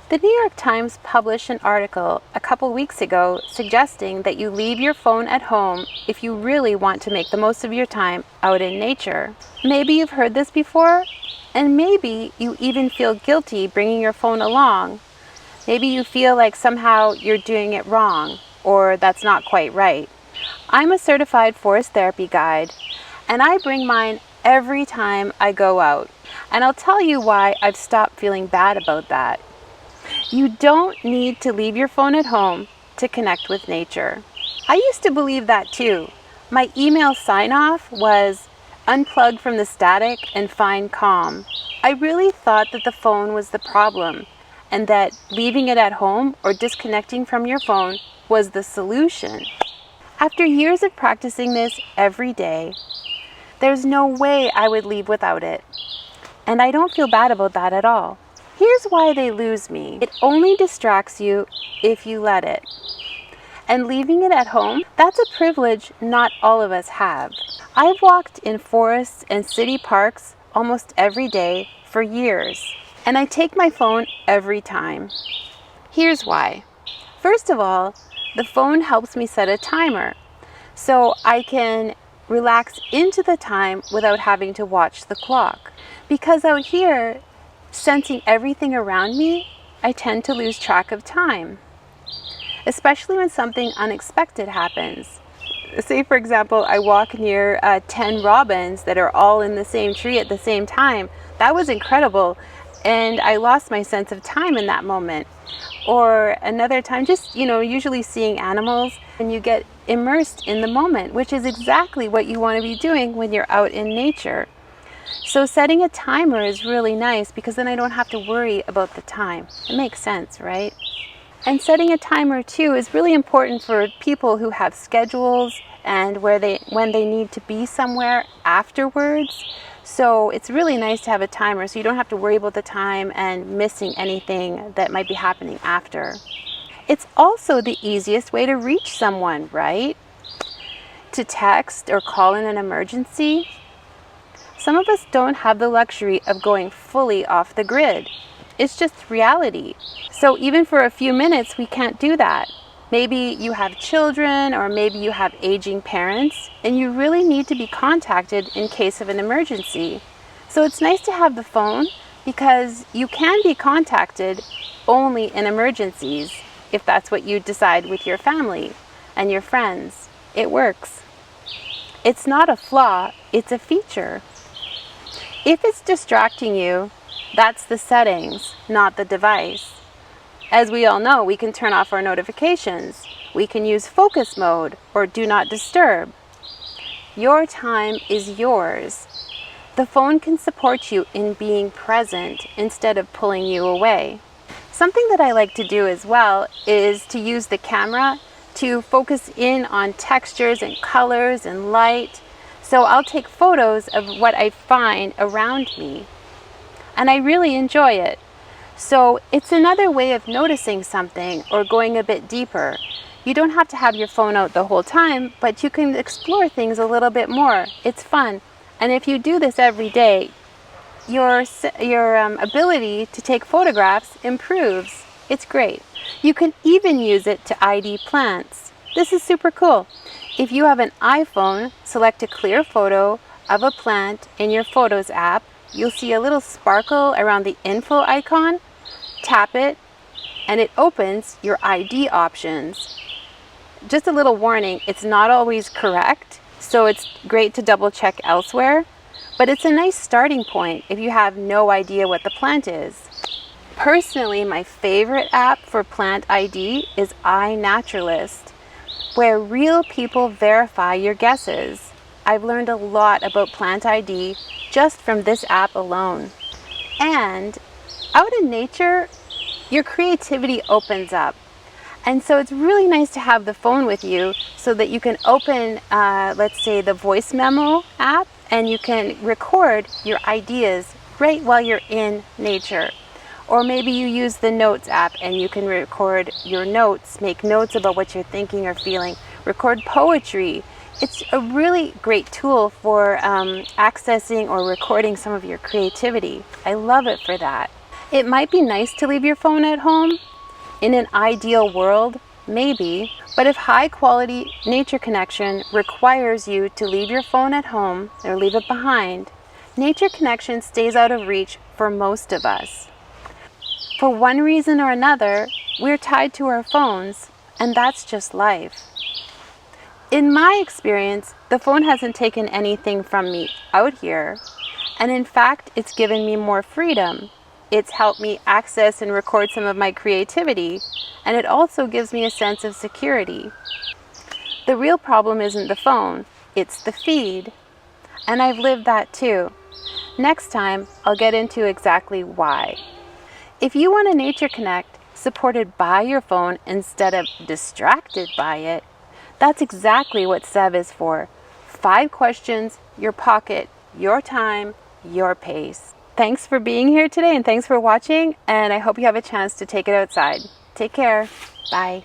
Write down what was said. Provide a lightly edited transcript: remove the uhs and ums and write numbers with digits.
The New York Times published an article a couple weeks ago suggesting that you leave your phone at home if you really want to make the most of your time out in nature. Maybe you've heard this before, and maybe you even feel guilty bringing your phone along. Maybe you feel like somehow you're doing it wrong, or that's not quite right. I'm a certified forest therapy guide, and I bring mine every time I go out. And I'll tell you why I've stopped feeling bad about that. You don't need to leave your phone at home to connect with nature. I used to believe that too. My email sign-off was unplug from the static and find calm. I really thought that the phone was the problem and that leaving it at home or disconnecting from your phone was the solution. After years of practicing this every day, there's no way I would leave without it. And I don't feel bad about that at all. Here's why they lose me. It only distracts you if you let it. And leaving it at home, that's a privilege not all of us have. I've walked in forests and city parks almost every day for years, and I take my phone every time. Here's why. First of all, the phone helps me set a timer, so I can relax into the time without having to watch the clock. Because out here, sensing everything around me, I tend to lose track of time, especially when something unexpected happens. Say, for example, I walk near 10 robins that are all in the same tree at the same time. That was incredible, and I lost my sense of time in that moment. Or another time, just, usually seeing animals, and you get immersed in the moment, which is exactly what you want to be doing when you're out in nature. So setting a timer is really nice because then I don't have to worry about the time. It makes sense, right? And setting a timer too is really important for people who have schedules and when they need to be somewhere afterwards. So it's really nice to have a timer so you don't have to worry about the time and missing anything that might be happening after. It's also the easiest way to reach someone, right? To text or call in an emergency. Some of us don't have the luxury of going fully off the grid. It's just reality. So even for a few minutes, we can't do that. Maybe you have children, or maybe you have aging parents, and you really need to be contacted in case of an emergency. So it's nice to have the phone because you can be contacted only in emergencies if that's what you decide with your family and your friends. It works. It's not a flaw, it's a feature. If it's distracting you, that's the settings, not the device. As we all know, we can turn off our notifications. We can use focus mode or do not disturb. Your time is yours. The phone can support you in being present instead of pulling you away. Something that I like to do as well is to use the camera to focus in on textures and colors and light. So I'll take photos of what I find around me, and I really enjoy it. So it's another way of noticing something or going a bit deeper. You don't have to have your phone out the whole time, but you can explore things a little bit more. It's fun. And if you do this every day, your ability to take photographs improves. It's great. You can even use it to ID plants. This is super cool. If you have an iPhone, select a clear photo of a plant in your Photos app. You'll see a little sparkle around the info icon. Tap it, and it opens your ID options. Just a little warning, it's not always correct, so it's great to double check elsewhere, but it's a nice starting point if you have no idea what the plant is. Personally, my favorite app for plant ID is iNaturalist, where real people verify your guesses. I've learned a lot about plant ID just from this app alone. And out in nature, your creativity opens up. And so it's really nice to have the phone with you so that you can open, let's say, the voice memo app, and you can record your ideas right while you're in nature. Or maybe you use the Notes app and you can record your notes, make notes about what you're thinking or feeling, record poetry. It's a really great tool for accessing or recording some of your creativity. I love it for that. It might be nice to leave your phone at home. In an ideal world, maybe. But if high quality nature connection requires you to leave your phone at home or leave it behind, nature connection stays out of reach for most of us. For one reason or another, we're tied to our phones, and that's just life. In my experience, the phone hasn't taken anything from me out here, and in fact, it's given me more freedom. It's helped me access and record some of my creativity, and it also gives me a sense of security. The real problem isn't the phone, it's the feed. And I've lived that too. Next time, I'll get into exactly why. If you want a nature connect supported by your phone instead of distracted by it, that's exactly what Sev is for. 5 questions, your pocket, your time, your pace. Thanks for being here today and thanks for watching, and I hope you have a chance to take it outside. Take care. Bye.